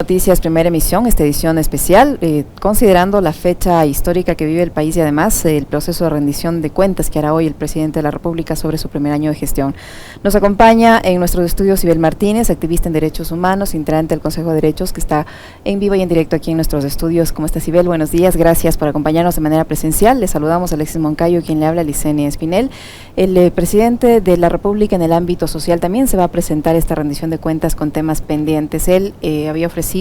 Noticias, primera emisión, esta edición especial, considerando la fecha histórica que vive el país y además el proceso de rendición de cuentas que hará hoy el presidente de la República sobre su primer año de gestión. Nos acompaña en nuestros estudios Sibel Martínez, activista en derechos humanos, integrante del Consejo de Derechos, que está en vivo y en directo aquí en nuestros estudios. ¿Cómo está, Sibel? Buenos días, gracias por acompañarnos de manera presencial. Le saludamos a Alexis Moncayo, quien le habla, Licenia Espinel. El presidente de la República en el ámbito social también se va a presentar esta rendición de cuentas con temas pendientes. Él había ofrecido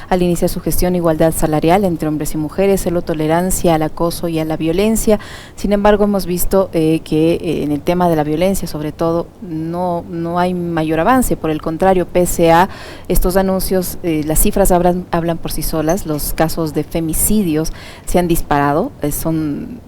al iniciar su gestión igualdad salarial entre hombres y mujeres, cero tolerancia al acoso y a la violencia. Sin embargo, hemos visto que en el tema de la violencia, sobre todo, no hay mayor avance. Por el contrario, pese a estos anuncios, las cifras hablan por sí solas. Los casos de femicidios se han disparado, son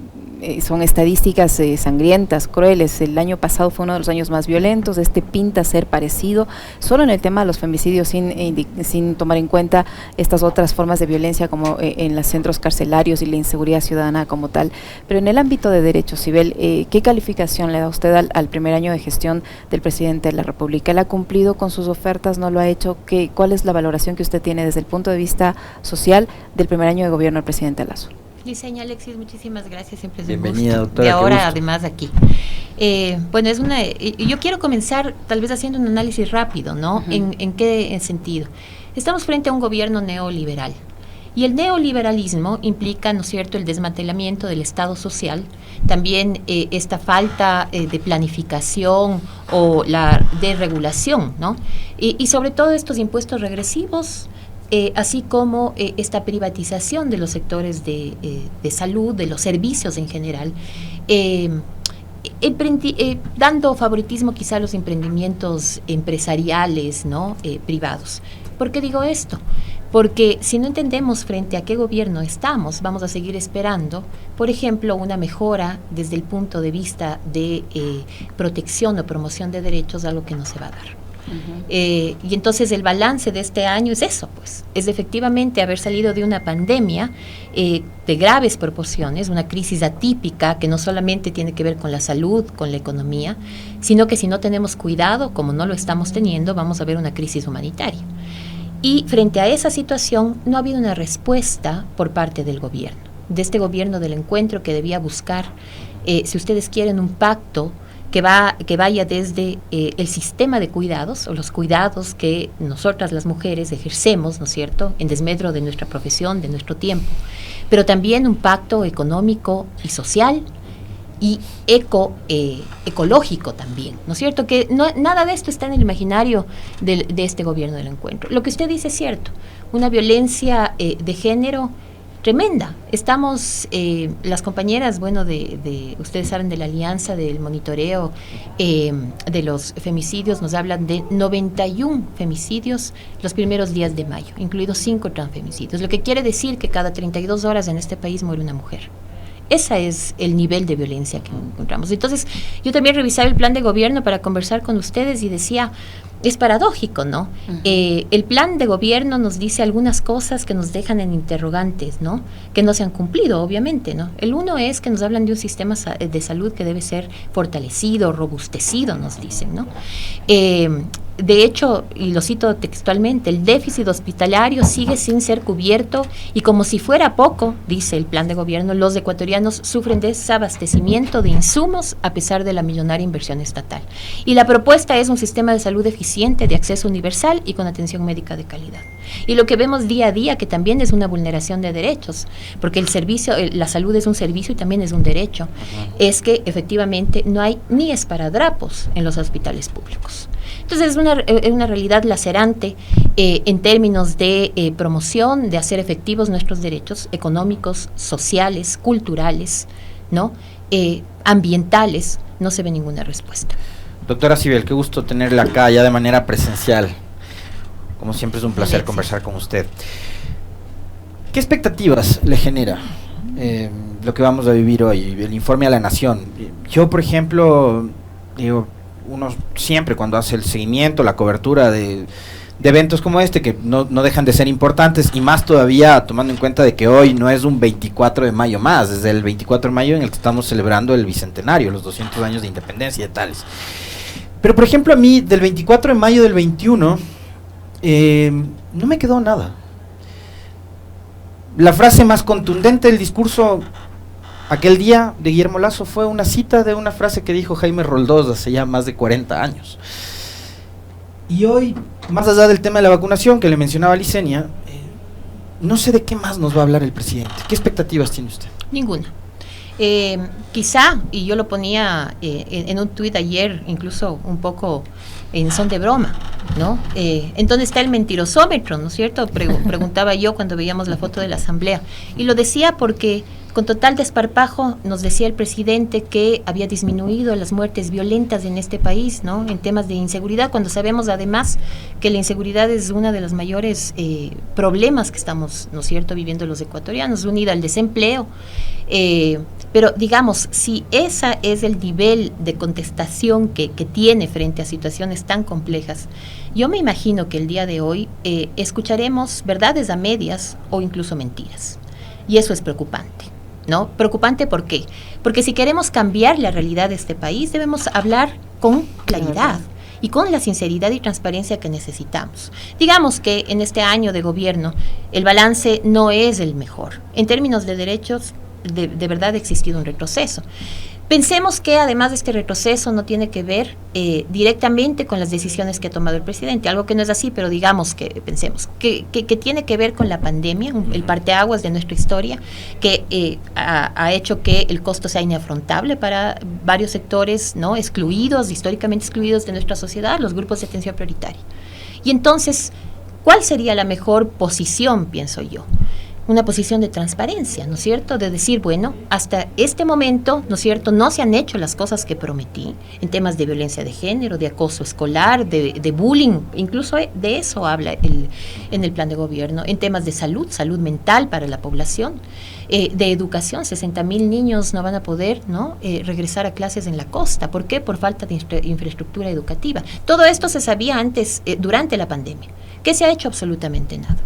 estadísticas sangrientas, crueles. El año pasado fue uno de los años más violentos, pinta ser parecido, solo en el tema de los femicidios, sin tomar en cuenta estas otras formas de violencia como en los centros carcelarios y la inseguridad ciudadana como tal. Pero en el ámbito de derechos, Sibel, ¿qué calificación le da usted al primer año de gestión del presidente de la República? ¿Él ha cumplido con sus ofertas? ¿No lo ha hecho? ¿Cuál es la valoración que usted tiene desde el punto de vista social del primer año de gobierno del presidente Lasso? Liceña, Alexis, muchísimas gracias, siempre es un Bienvenida, gusto. doctora. Y ahora además aquí. Bueno, yo quiero comenzar tal vez haciendo un análisis rápido, ¿no? ¿En qué sentido? Estamos frente a un gobierno neoliberal. Y el neoliberalismo implica, ¿no es cierto?, el desmantelamiento del Estado social, también esta falta de planificación o la desregulación, ¿no? Y sobre todo estos impuestos regresivos, así como esta privatización de los sectores de salud, de los servicios en general, dando favoritismo quizá a los emprendimientos empresariales, ¿no?, privados. ¿Por qué digo esto? Porque si no entendemos frente a qué gobierno estamos, vamos a seguir esperando, por ejemplo, una mejora desde el punto de vista de protección o promoción de derechos, algo que no se va a dar. Y entonces el balance de este año es eso, pues, es efectivamente haber salido de una pandemia de graves proporciones, una crisis atípica que no solamente tiene que ver con la salud, con la economía, sino que si no tenemos cuidado, como no lo estamos teniendo, vamos a ver una crisis humanitaria. Y frente a esa situación no ha habido una respuesta por parte del gobierno, de este gobierno del encuentro que debía buscar, si ustedes quieren, un pacto que vaya desde el sistema de cuidados o los cuidados que nosotras las mujeres ejercemos, ¿no es cierto?, en desmedro de nuestra profesión, de nuestro tiempo, pero también un pacto económico y social y ecológico también, ¿no es cierto?, que nada de esto está en el imaginario de este gobierno del encuentro. Lo que usted dice es cierto, una violencia de género tremenda. Estamos, las compañeras, bueno, ustedes saben de la alianza del monitoreo de los femicidios, nos hablan de 91 femicidios los primeros días de mayo, incluidos 5 transfemicidios, lo que quiere decir que cada 32 horas en este país muere una mujer. Ese es el nivel de violencia que encontramos. Entonces, yo también revisaba el plan de gobierno para conversar con ustedes y decía, es paradójico, ¿no? El plan de gobierno nos dice algunas cosas que nos dejan en interrogantes, ¿no?, que no se han cumplido, obviamente, ¿no? El uno es que nos hablan de un sistema de salud que debe ser fortalecido, robustecido, nos dicen, ¿no? De hecho, y lo cito textualmente, el déficit hospitalario sigue sin ser cubierto y como si fuera poco, dice el plan de gobierno, los ecuatorianos sufren desabastecimiento de insumos a pesar de la millonaria inversión estatal. Y la propuesta es un sistema de salud eficiente, de acceso universal y con atención médica de calidad. Y lo que vemos día a día, que también es una vulneración de derechos, porque el servicio, la salud es un servicio y también es un derecho, es que efectivamente no hay ni esparadrapos en los hospitales públicos. Entonces es una realidad lacerante en términos de promoción, de hacer efectivos nuestros derechos económicos, sociales, culturales, ¿no?, ambientales. No se ve ninguna respuesta. Doctora Sibel, qué gusto tenerla acá ya de manera presencial. Como siempre es un placer conversar con usted. ¿Qué expectativas le genera lo que vamos a vivir hoy, el informe a la Nación? Yo, por ejemplo, digo, uno siempre cuando hace el seguimiento, la cobertura de eventos como este, que no dejan de ser importantes, y más todavía tomando en cuenta de que hoy no es un 24 de mayo más, desde el 24 de mayo en el que estamos celebrando el bicentenario, los 200 años de independencia y de tales. Pero por ejemplo a mí, del 24 de mayo del 21, no me quedó nada. La frase más contundente del discurso aquel día de Guillermo Lasso fue una cita de una frase que dijo Jaime Roldós hace ya más de 40 años. Y hoy, más allá del tema de la vacunación que le mencionaba Licenia, no sé de qué más nos va a hablar el presidente. ¿Qué expectativas tiene usted? Ninguna. Quizá, y yo lo ponía en un tuit ayer, incluso un poco en son de broma, ¿no? ¿En dónde está el mentirosómetro, no es cierto? Preguntaba yo cuando veíamos la foto de la asamblea. Y lo decía porque con total desparpajo nos decía el presidente que había disminuido las muertes violentas en este país, ¿no? En temas de inseguridad, cuando sabemos además que la inseguridad es uno de los mayores problemas que estamos, ¿no es cierto?, viviendo los ecuatorianos, unida al desempleo. Pero digamos, si ese es el nivel de contestación que tiene frente a situaciones tan complejas, yo me imagino que el día de hoy escucharemos verdades a medias o incluso mentiras. Y eso es preocupante, ¿no? Preocupante, ¿por qué? Porque si queremos cambiar la realidad de este país, debemos hablar con claridad y con la sinceridad y transparencia que necesitamos. Digamos que en este año de gobierno el balance no es el mejor. En términos de derechos, de verdad ha existido un retroceso. Pensemos que además de este retroceso no tiene que ver directamente con las decisiones que ha tomado el presidente, algo que no es así, pero digamos que pensemos que tiene que ver con la pandemia, el parteaguas de nuestra historia, que ha hecho que el costo sea inafrontable para varios sectores, ¿no?, excluidos, históricamente excluidos de nuestra sociedad, los grupos de atención prioritaria. Y entonces, ¿cuál sería la mejor posición, pienso yo? Una posición de transparencia, ¿no es cierto?, de decir, bueno, hasta este momento, ¿no es cierto?, no se han hecho las cosas que prometí en temas de violencia de género, de acoso escolar, de bullying, incluso de eso habla en el plan de gobierno, en temas de salud mental para la población, de educación, 60,000 niños no van a poder, ¿no?, regresar a clases en la costa. ¿Por qué? Por falta de infraestructura educativa. Todo esto se sabía antes, durante la pandemia. ¿Qué se ha hecho? Absolutamente nada.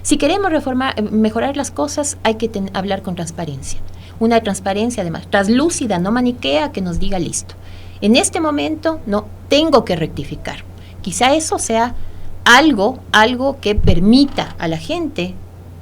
Si queremos mejorar las cosas, hay que hablar con transparencia. Una transparencia, además, translúcida, no maniquea, que nos diga listo. En este momento, no, tengo que rectificar. Quizá eso sea algo que permita a la gente,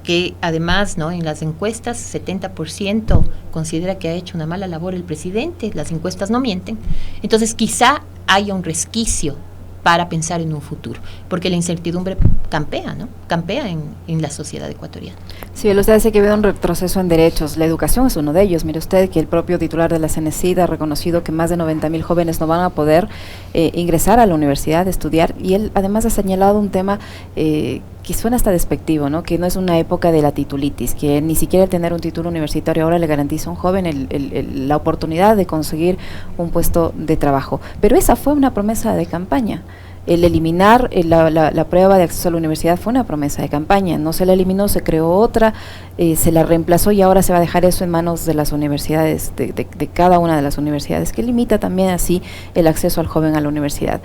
que además, ¿no?, en las encuestas, 70% considera que ha hecho una mala labor el presidente, las encuestas no mienten. Entonces, quizá haya un resquicio para pensar en un futuro, porque la incertidumbre campea, ¿no? Campea en la sociedad ecuatoriana. Sí, usted dice que ha habido un retroceso en derechos. La educación es uno de ellos. Mire usted que el propio titular de la CENESID ha reconocido que más de 90,000 jóvenes no van a poder ingresar a la universidad, estudiar, y él además ha señalado un tema que suena hasta despectivo, ¿no?, que no es una época de la titulitis, que ni siquiera el tener un título universitario ahora le garantiza a un joven la oportunidad de conseguir un puesto de trabajo. Pero esa fue una promesa de campaña. El eliminar la prueba de acceso a la universidad fue una promesa de campaña, no se la eliminó, se creó otra, se la reemplazó y ahora se va a dejar eso en manos de las universidades, de cada una de las universidades, que limita también así el acceso al joven a la universidad.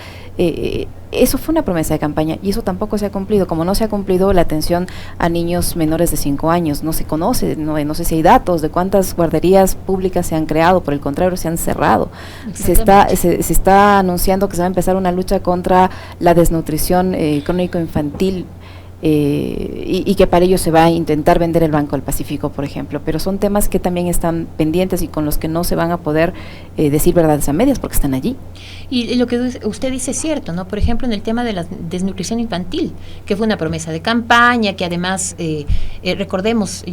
Eso fue una promesa de campaña y eso tampoco se ha cumplido, como no se ha cumplido la atención a niños menores de 5 años, no se conoce, no sé si hay datos de cuántas guarderías públicas se han creado, por el contrario se han cerrado. Se está anunciando que se va a empezar una lucha contra la desnutrición crónico-infantil, y que para ello se va a intentar vender el Banco del Pacífico, por ejemplo, pero son temas que también están pendientes y con los que no se van a poder decir verdades a medias porque están allí. Y lo que usted dice es cierto, ¿no? Por ejemplo, en el tema de la desnutrición infantil, que fue una promesa de campaña, que además, recordemos,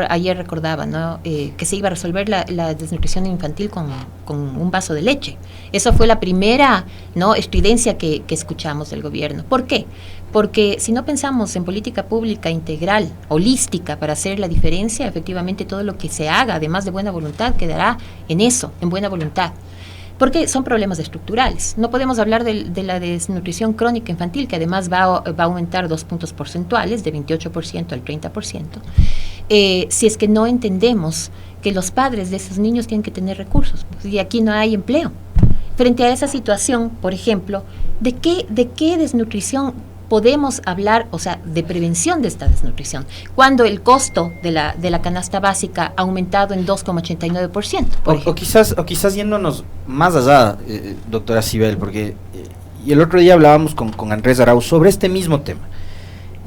ayer recordaba, ¿no?, que se iba a resolver la desnutrición infantil con un vaso de leche. Esa fue la primera, ¿no?, estridencia que escuchamos del gobierno. ¿Por qué? Porque si no pensamos en política pública integral, holística, para hacer la diferencia, efectivamente todo lo que se haga, además de buena voluntad, quedará en eso, en buena voluntad. Porque son problemas estructurales. No podemos hablar de la desnutrición crónica infantil, que además va a aumentar 2 puntos porcentuales, de 28% al 30%, si es que no entendemos que los padres de esos niños tienen que tener recursos, y aquí no hay empleo. Frente a esa situación, por ejemplo, ¿de qué desnutrición podemos hablar, o sea, de prevención de esta desnutrición, cuando el costo de la canasta básica ha aumentado en 2,89%? O quizás yéndonos más allá, doctora Cibel, porque y el otro día hablábamos con Andrés Arauz sobre este mismo tema,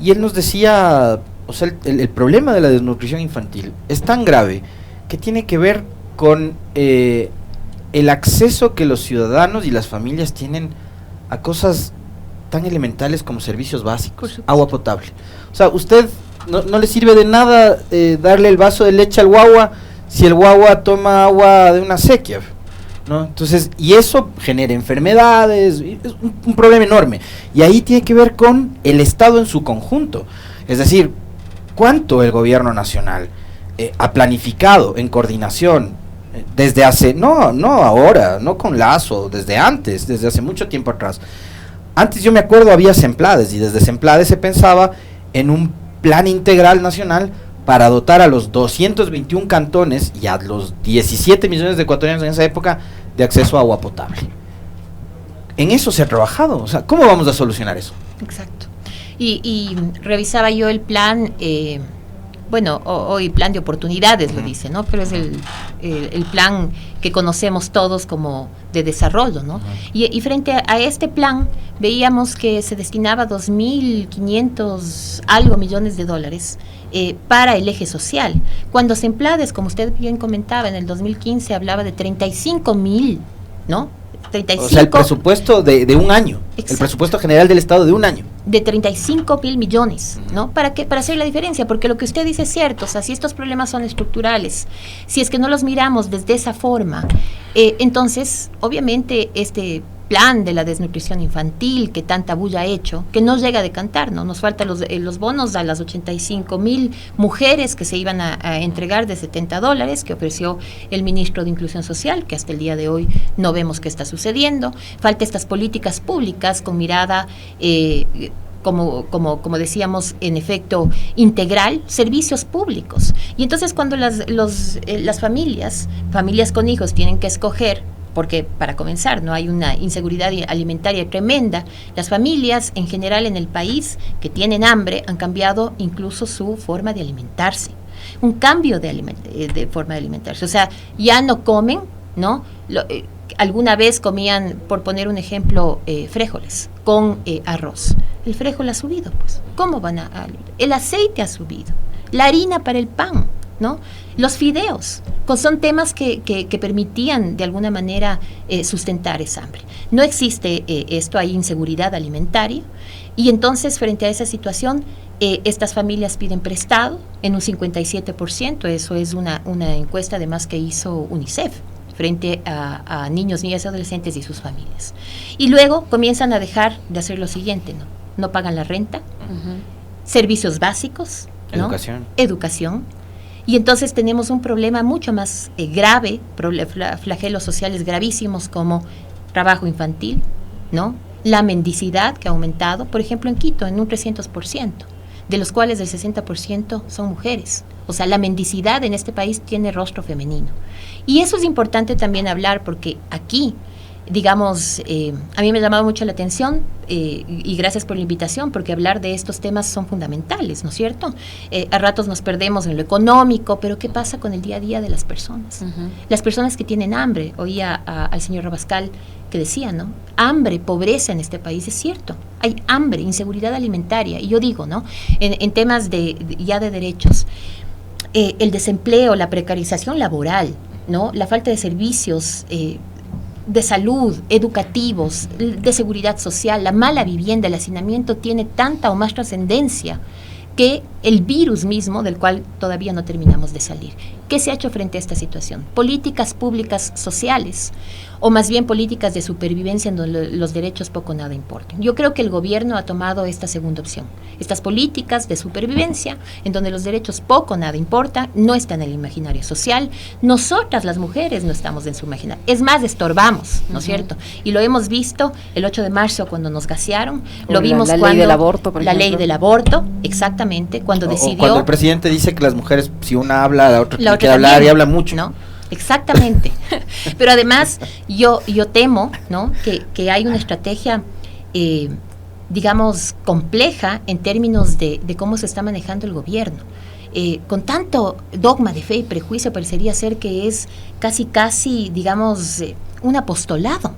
y él nos decía o sea, el problema de la desnutrición infantil es tan grave que tiene que ver con el acceso que los ciudadanos y las familias tienen a cosas tan elementales como servicios básicos, agua potable. O sea, usted no le sirve de nada darle el vaso de leche al guagua si el guagua toma agua de una sequía, ¿no? Entonces, y eso genera enfermedades, es un problema enorme. Y ahí tiene que ver con el Estado en su conjunto. Es decir, cuánto el gobierno nacional ha planificado en coordinación desde hace, no ahora, no con Lazo, desde antes, desde hace mucho tiempo atrás. Antes yo me acuerdo había Semplades, y desde Semplades se pensaba en un plan integral nacional para dotar a los 221 cantones y a los 17 millones de ecuatorianos en esa época de acceso a agua potable. En eso se ha trabajado. O sea, ¿cómo vamos a solucionar eso? Exacto. Y revisaba yo el plan, hoy plan de oportunidades lo dice, ¿no? Pero es el plan que conocemos todos como de desarrollo, ¿no? Y frente a este plan veíamos que se destinaba 2.500 algo millones de dólares para el eje social. Cuando Semplades, como usted bien comentaba, en el 2015 hablaba de 35.000, ¿no? 35, o sea, el presupuesto de un año. Exacto. El presupuesto general del Estado de un año. De 35.000 millones, ¿no? ¿Para qué? Para hacer la diferencia, porque lo que usted dice es cierto. O sea, si estos problemas son estructurales, si es que no los miramos desde esa forma, entonces, obviamente, este plan de la desnutrición infantil que tanta bulla ha hecho, que no llega a decantar, ¿no? Nos faltan los bonos a las 85.000 mujeres que se iban a entregar de $70 que ofreció el ministro de Inclusión Social, que hasta el día de hoy no vemos qué está sucediendo. Falta estas políticas públicas con mirada como decíamos, en efecto, integral, servicios públicos. Y entonces cuando las familias con hijos tienen que escoger, porque para comenzar no hay una inseguridad alimentaria tremenda, las familias en general en el país que tienen hambre han cambiado incluso su forma de alimentarse, un cambio de forma de alimentarse, o sea, ya no comen, ¿no? Alguna vez comían, por poner un ejemplo, frijoles con arroz. El frijol ha subido, pues. ¿Cómo van a el aceite ha subido, la harina para el pan, ¿no? Los fideos, son temas que permitían de alguna manera sustentar esa hambre. No existe esto, hay inseguridad alimentaria, y entonces frente a esa situación estas familias piden prestado en un 57%, eso es una encuesta además que hizo UNICEF frente a niños, niñas y adolescentes y sus familias. Y luego comienzan a dejar de hacer lo siguiente, no pagan la renta, servicios básicos, ¿no? Educación. Y entonces tenemos un problema mucho más grave, flagelos sociales gravísimos como trabajo infantil, ¿no? La mendicidad que ha aumentado, por ejemplo en Quito, en un 300%, de los cuales el 60% son mujeres. O sea, la mendicidad en este país tiene rostro femenino. Y eso es importante también hablar porque aquí, digamos, a mí me ha llamado mucho la atención y gracias por la invitación, porque hablar de estos temas son fundamentales, ¿no es cierto? A ratos nos perdemos en lo económico, pero ¿qué pasa con el día a día de las personas? Las personas que tienen hambre, oía al señor Rabascal que decía, ¿no? Hambre, pobreza en este país, es cierto, hay hambre, inseguridad alimentaria, y yo digo, ¿no? En temas de derechos, el desempleo, la precarización laboral, ¿no? La falta de servicios de salud, educativos, de seguridad social, la mala vivienda, el hacinamiento tiene tanta o más trascendencia que el virus mismo del cual todavía no terminamos de salir. ¿Qué se ha hecho frente a esta situación? Políticas públicas sociales, o más bien políticas de supervivencia en donde los derechos poco o nada importan. Yo creo que el gobierno ha tomado esta segunda opción. Estas políticas de supervivencia en donde los derechos poco o nada importan, no están en el imaginario social. Nosotras las mujeres no estamos en su imaginario. Es más, estorbamos, ¿no es cierto? Y lo hemos visto el 8 de marzo cuando nos gasearon, lo vimos cuando... La ley del aborto, por ejemplo. La ley del aborto, exactamente, cuando decidió... O cuando el presidente dice que las mujeres, si una habla, la otra tiene que hablar también, y habla mucho. ¿No? Exactamente. Pero además yo temo, ¿no? que hay una estrategia digamos compleja en términos de cómo se está manejando el gobierno. Con tanto dogma de fe y prejuicio parecería ser que es casi digamos un apostolado,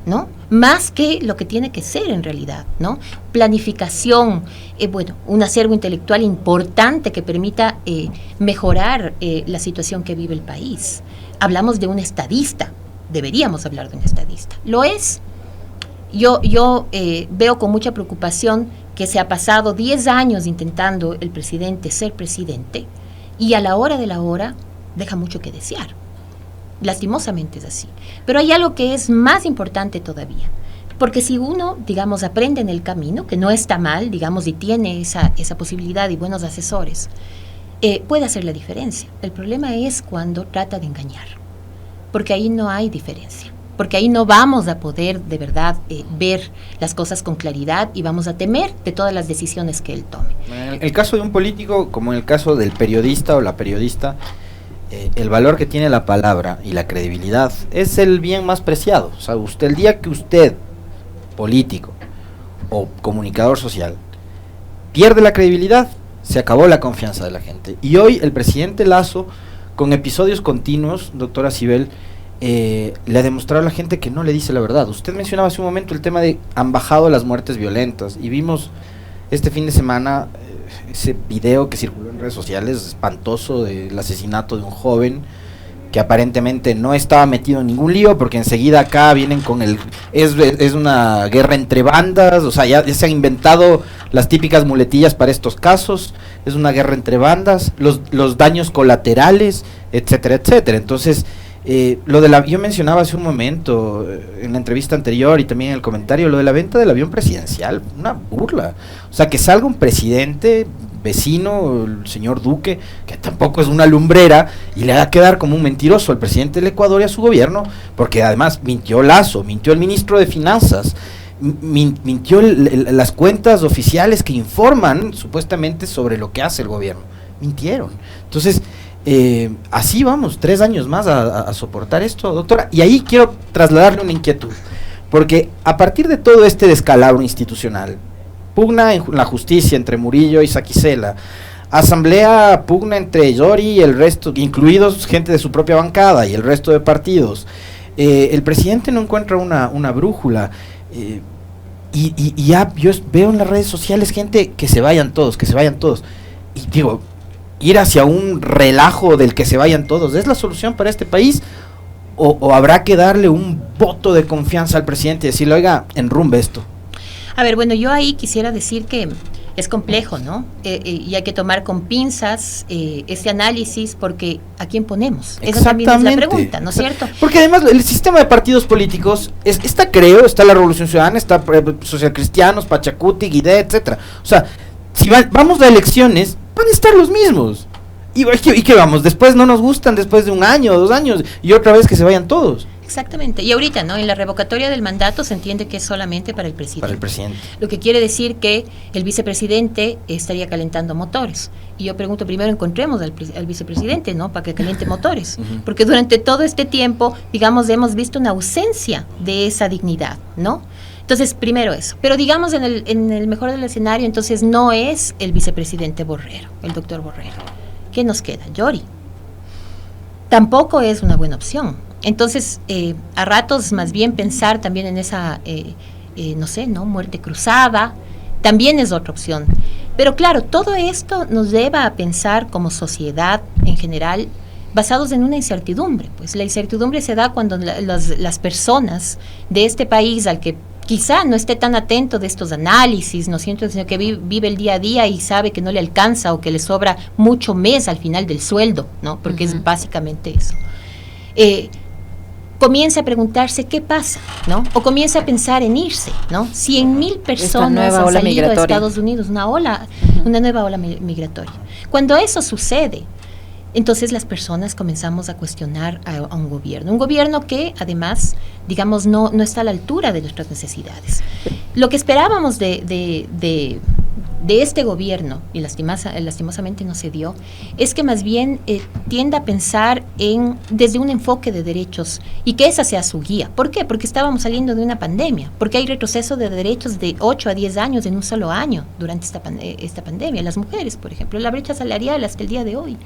¿no? Más que lo que tiene que ser en realidad, ¿no? Planificación, un acervo intelectual importante que permita mejorar la situación que vive el país. Hablamos de un estadista, deberíamos hablar de un estadista. ¿Lo es? Yo veo con mucha preocupación que se ha pasado 10 años intentando el presidente ser presidente y a la hora de la hora deja mucho que desear. Lastimosamente es así. Pero hay algo que es más importante todavía. Porque si uno, digamos, aprende en el camino, que no está mal, digamos, y tiene esa posibilidad y buenos asesores, puede hacer la diferencia. El problema es cuando trata de engañar. Porque ahí no hay diferencia. Porque ahí no vamos a poder de verdad ver las cosas con claridad y vamos a temer de todas las decisiones que él tome. En el caso de un político, como en el caso del periodista o la periodista, el valor que tiene la palabra y la credibilidad es el bien más preciado. O sea, el día que usted, político o comunicador social, pierde la credibilidad, se acabó la confianza de la gente. Y hoy el presidente Lasso, con episodios continuos, doctora Cybelle, le ha demostrado a la gente que no le dice la verdad. Usted mencionaba hace un momento el tema de han bajado las muertes violentas y vimos este fin de semana ese video que circuló en redes sociales espantoso del asesinato de un joven que aparentemente no estaba metido en ningún lío, porque enseguida acá vienen con es una guerra entre bandas, o sea, ya se han inventado las típicas muletillas para estos casos, es una guerra entre bandas, los daños colaterales, etcétera, etcétera. Entonces, yo mencionaba hace un momento, en la entrevista anterior y también en el comentario, lo de la venta del avión presidencial, una burla. O sea, que salga un presidente vecino, el señor Duque, que tampoco es una lumbrera, y le haga quedar como un mentiroso al presidente del Ecuador y a su gobierno, porque además mintió Lasso, mintió el ministro de Finanzas, mintió las cuentas oficiales que informan supuestamente sobre lo que hace el gobierno. Mintieron. Entonces, así vamos, 3 años más a soportar esto, doctora. Y ahí quiero trasladarle una inquietud, porque a partir de todo este descalabro institucional, pugna en la justicia entre Murillo y Saquicela, asamblea pugna entre Yori y el resto, incluidos gente de su propia bancada y el resto de partidos, el presidente no encuentra una brújula, y ya yo veo en las redes sociales gente que se vayan todos, y digo, ir hacia un relajo del que se vayan todos, ¿es la solución para este país? ¿O habrá que darle un voto de confianza al presidente y decirle, oiga, enrumbe esto? A ver, bueno, yo ahí quisiera decir que es complejo, ¿no? Y hay que tomar con pinzas ese análisis, porque ¿a quién ponemos? Esa también es la pregunta, ¿no es cierto? Porque además el sistema de partidos políticos, está la Revolución Ciudadana, está Social Cristianos, Pachacuti, Guidé, etcétera. O sea, si vamos a elecciones, van a estar los mismos. ¿Y qué vamos? Después no nos gustan, después de 1 año, 2 años, y otra vez que se vayan todos. Exactamente. Y ahorita, ¿no? En la revocatoria del mandato se entiende que es solamente para el presidente. Para el presidente. Lo que quiere decir que el vicepresidente estaría calentando motores. Y yo pregunto, primero encontremos al vicepresidente, ¿no? Para que caliente motores. Porque durante todo este tiempo, digamos, hemos visto una ausencia de esa dignidad, ¿no? Entonces, primero eso. Pero digamos, en el mejor del escenario, entonces no es el vicepresidente Borrero, el doctor Borrero. ¿Qué nos queda? Yori. Tampoco es una buena opción. Entonces, a ratos más bien pensar también en esa, muerte cruzada, también es otra opción. Pero claro, todo esto nos lleva a pensar como sociedad en general, basados en una incertidumbre. Pues la incertidumbre se da cuando las personas de este país, al que quizá no esté tan atento de estos análisis, ¿no es cierto?, sino que vive el día a día y sabe que no le alcanza o que le sobra mucho mes al final del sueldo, ¿no? Porque es básicamente eso. Comienza a preguntarse qué pasa, ¿no? O comienza a pensar en irse, ¿no? 100,000 personas han salido a Estados Unidos, una nueva ola migratoria. Cuando eso sucede, entonces las personas comenzamos a cuestionar a un gobierno que además, digamos, no está a la altura de nuestras necesidades. Lo que esperábamos de este gobierno, y lastimosamente no se dio, es que más bien tienda a pensar desde un enfoque de derechos y que esa sea su guía. ¿Por qué? Porque estábamos saliendo de una pandemia, porque hay retroceso de derechos de 8 a 10 años en un solo año durante esta pandemia. Las mujeres, por ejemplo, la brecha salarial hasta el día de hoy,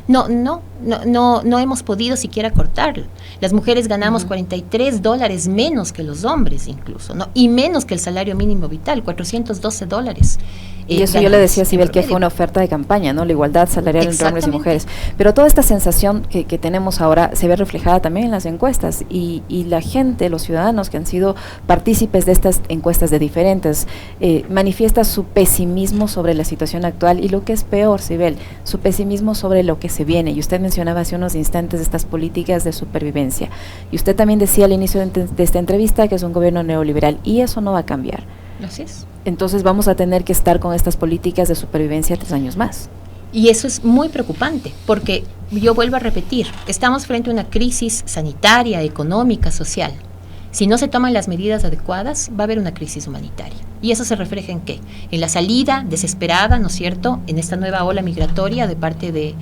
No hemos podido siquiera cortarlo. Las mujeres ganamos $43 menos que los hombres incluso, ¿no? Y menos que el salario mínimo vital, $412. Y eso yo le decía a Sibel que fue una oferta de campaña, ¿no? La igualdad salarial entre hombres y mujeres. Pero toda esta sensación que tenemos ahora se ve reflejada también en las encuestas y la gente, los ciudadanos que han sido partícipes de estas encuestas de diferentes, manifiesta su pesimismo sobre la situación actual y lo que es peor, Sibel, su pesimismo sobre lo que se viene. Y usted mencionaba hace unos instantes estas políticas de supervivencia. Y usted también decía al inicio de esta entrevista que es un gobierno neoliberal y eso no va a cambiar. Así es. Entonces vamos a tener que estar con estas políticas de supervivencia 3 años más. Y eso es muy preocupante, porque yo vuelvo a repetir, estamos frente a una crisis sanitaria, económica, social. Si no se toman las medidas adecuadas, va a haber una crisis humanitaria. ¿Y eso se refleja en qué? En la salida desesperada, ¿no es cierto?, en esta nueva ola migratoria de parte de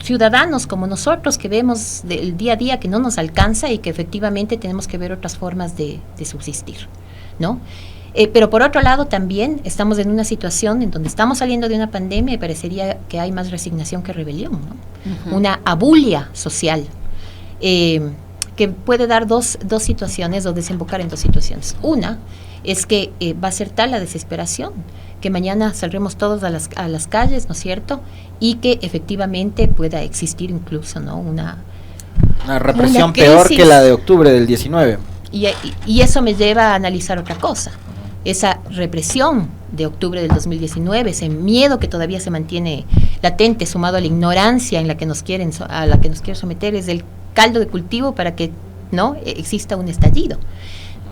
ciudadanos como nosotros que vemos del día a día que no nos alcanza y que efectivamente tenemos que ver otras formas de subsistir, ¿no? Pero por otro lado también estamos en una situación en donde estamos saliendo de una pandemia y parecería que hay más resignación que rebelión, ¿no? Una abulia social que puede dar dos situaciones o desembocar en 2 situaciones. Una es que va a ser tal la desesperación que mañana saldremos todos a las calles, ¿no es cierto? Y que efectivamente pueda existir incluso, ¿no?, una represión peor que la de octubre del 19. Y eso me lleva a analizar otra cosa. Esa represión de octubre del 2019, ese miedo que todavía se mantiene latente, sumado a la ignorancia a la que nos quieren someter, es el caldo de cultivo para que no exista un estallido.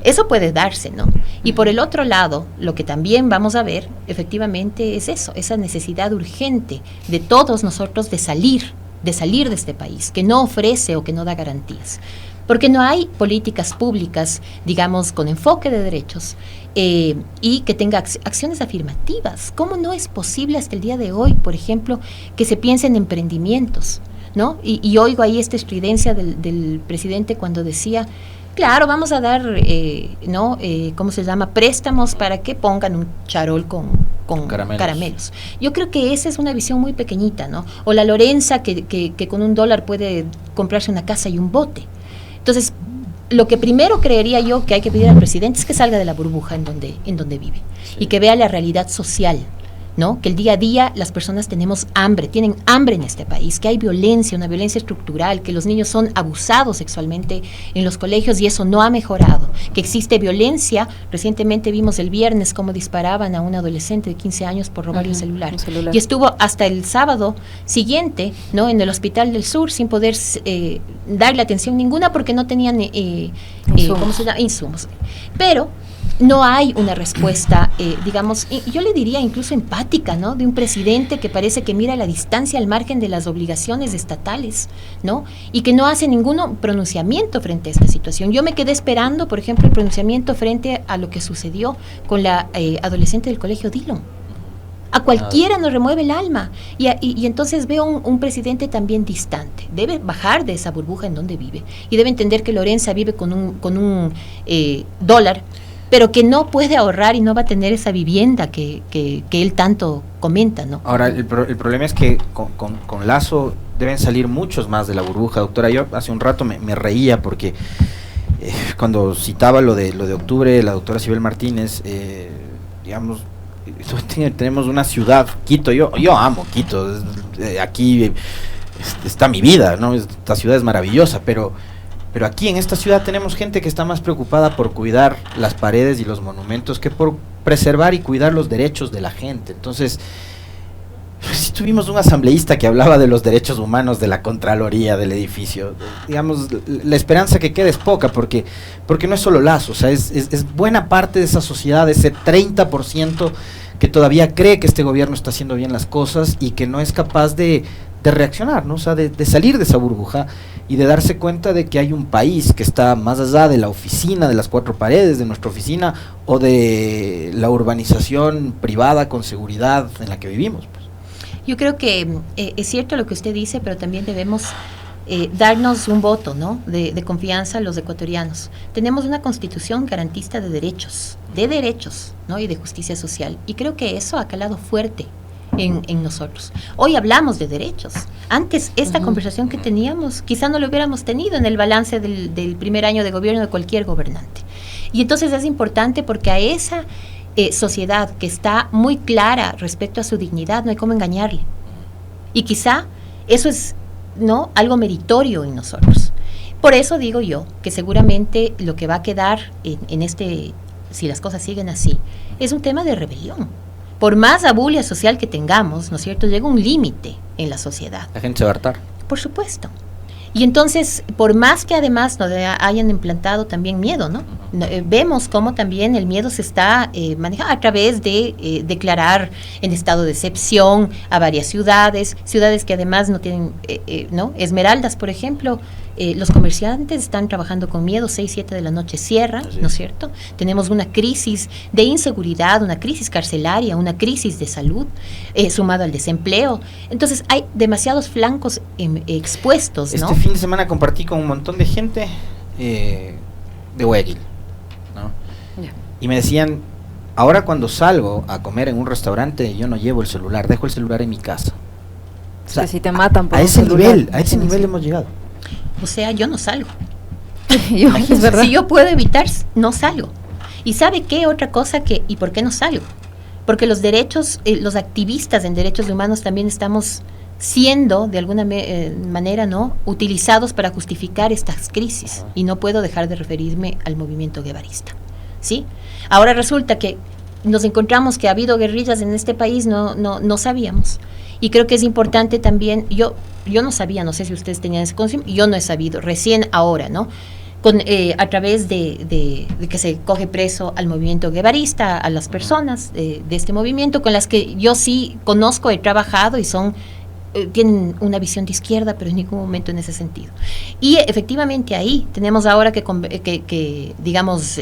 Eso puede darse, ¿no? Y por el otro lado, lo que también vamos a ver, efectivamente, es eso, esa necesidad urgente de todos nosotros de salir de este país, que no ofrece o que no da garantías. Porque no hay políticas públicas, digamos, con enfoque de derechos y que tenga acciones afirmativas. ¿Cómo no es posible hasta el día de hoy, por ejemplo, que se piense en emprendimientos, ¿no? Y oigo ahí esta estridencia del presidente cuando decía, claro, vamos a dar, ¿cómo se llama?, préstamos para que pongan un charol con caramelos. Yo creo que esa es una visión muy pequeñita, ¿no? O la Lorenza que con $1 puede comprarse una casa y un bote. Entonces, lo que primero creería yo que hay que pedir al presidente es que salga de la burbuja en donde vive, sí, y que vea la realidad social, ¿no? Que el día a día las personas tienen hambre en este país, que hay violencia, una violencia estructural, que los niños son abusados sexualmente en los colegios y eso no ha mejorado, que existe violencia. Recientemente vimos el viernes cómo disparaban a un adolescente de 15 años por robarle un celular. Y estuvo hasta el sábado siguiente, ¿no?, en el Hospital del Sur sin poder darle atención ninguna porque no tenían insumos. Pero no hay una respuesta, digamos, yo le diría incluso empática, ¿no?, de un presidente que parece que mira a la distancia al margen de las obligaciones estatales, ¿no?, y que no hace ningún pronunciamiento frente a esta situación. Yo me quedé esperando, por ejemplo, el pronunciamiento frente a lo que sucedió con la adolescente del colegio Dillon. A cualquiera nos remueve el alma y entonces veo un presidente también distante. Debe bajar de esa burbuja en donde vive y debe entender que Lorenza vive con un dólar, pero que no puede ahorrar y no va a tener esa vivienda que él tanto comenta, ¿no? Ahora, el problema es que con Lazo deben salir muchos más de la burbuja, doctora. Yo hace un rato me reía porque cuando citaba lo de octubre, la doctora Sibel Martínez, digamos, tenemos una ciudad, Quito, yo amo Quito, aquí está mi vida, ¿no? Esta ciudad es maravillosa, pero aquí en esta ciudad tenemos gente que está más preocupada por cuidar las paredes y los monumentos que por preservar y cuidar los derechos de la gente. Entonces, si tuvimos un asambleísta que hablaba de los derechos humanos de la Contraloría del edificio, digamos, la esperanza que queda es poca, porque no es solo Lazo, o sea, es buena parte de esa sociedad, ese 30% que todavía cree que este gobierno está haciendo bien las cosas y que no es capaz de reaccionar, ¿no? O sea, de salir de esa burbuja y de darse cuenta de que hay un país que está más allá de la oficina, de las 4 paredes de nuestra oficina o de la urbanización privada con seguridad en la que vivimos, pues. Yo creo que es cierto lo que usted dice, pero también debemos darnos un voto, ¿no?, de confianza a los ecuatorianos. Tenemos una constitución garantista de derechos, ¿no?, y de justicia social. Y creo que eso ha calado fuerte en nosotros. Hoy hablamos de derechos. Antes, esta conversación que teníamos, quizá no lo hubiéramos tenido en el balance del primer año de gobierno de cualquier gobernante. Y entonces es importante porque a esa sociedad que está muy clara respecto a su dignidad, no hay cómo engañarle. Y quizá eso es, ¿no?, algo meritorio en nosotros. Por eso digo yo que seguramente lo que va a quedar en si las cosas siguen así, es un tema de rebelión. Por más abulia social que tengamos, ¿no es cierto?, llega un límite en la sociedad. La gente se va a hartar. Por supuesto. Y entonces, por más que además nos hayan implantado también miedo, ¿no? Vemos cómo también el miedo se está manejando a través de declarar en estado de excepción a varias ciudades que además no tienen, ¿no? Esmeraldas, por ejemplo, los comerciantes están trabajando con miedo, 6, 7 de la noche cierran, ¿no es cierto? Tenemos una crisis de inseguridad, una crisis carcelaria, una crisis de salud, sumado al desempleo. Entonces hay demasiados flancos expuestos, ¿no? Este fin de semana compartí con un montón de gente de Guayaquil, ¿no? Yeah. Y me decían, ahora cuando salgo a comer en un restaurante, yo no llevo el celular, dejo el celular en mi casa. O sea, si te matan por a ese nivel hemos llegado. O sea, yo no salgo. Es verdad. Si yo puedo evitar, no salgo. ¿Y sabe qué otra cosa y por qué no salgo? Porque los derechos, los activistas en derechos humanos también estamos siendo, de alguna manera, ¿no?, utilizados para justificar estas crisis. Y no puedo dejar de referirme al movimiento guevarista, ¿sí? Ahora resulta que nos encontramos que ha habido guerrillas en este país, no sabíamos. Y creo que es importante también, yo no sabía, no sé si ustedes tenían ese conocimiento, yo no he sabido, recién ahora, ¿no?, a través de que se coge preso al movimiento guevarista, a las personas de este movimiento, con las que yo sí conozco, he trabajado y tienen una visión de izquierda, pero en ningún momento en ese sentido. Y efectivamente ahí tenemos ahora que digamos,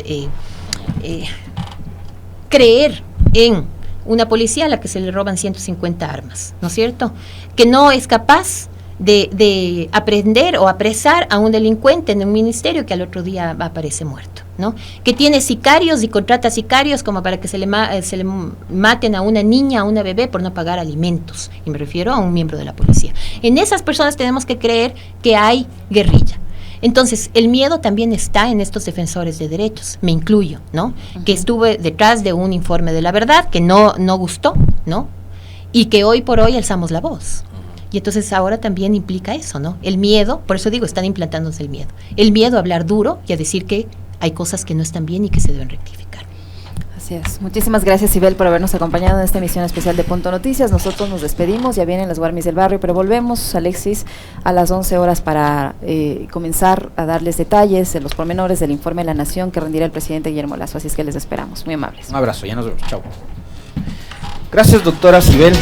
creer en una policía a la que se le roban 150 armas, ¿no es cierto?, que no es capaz de aprender o apresar a un delincuente en un ministerio que al otro día aparece muerto, ¿no?, que tiene sicarios y contrata sicarios como para que se le maten a una niña, a una bebé por no pagar alimentos, y me refiero a un miembro de la policía. En esas personas tenemos que creer que hay guerrilla. Entonces, el miedo también está en estos defensores de derechos, me incluyo, ¿no?, que estuve detrás de un informe de la verdad que no gustó, ¿no?, y que hoy por hoy alzamos la voz. Y entonces ahora también implica eso, ¿no?, el miedo, por eso digo, están implantándose el miedo a hablar duro y a decir que hay cosas que no están bien y que se deben rectificar. Así es. Muchísimas gracias, Sibel, por habernos acompañado en esta emisión especial de Punto Noticias. Nosotros nos despedimos, ya vienen las Guarmis del Barrio, pero volvemos, Alexis, a las 11 horas para comenzar a darles detalles de los pormenores del informe de la Nación que rendirá el presidente Guillermo Lasso. Así es que les esperamos. Muy amables. Un abrazo, ya nos vemos. Chao. Gracias, doctora Sibel.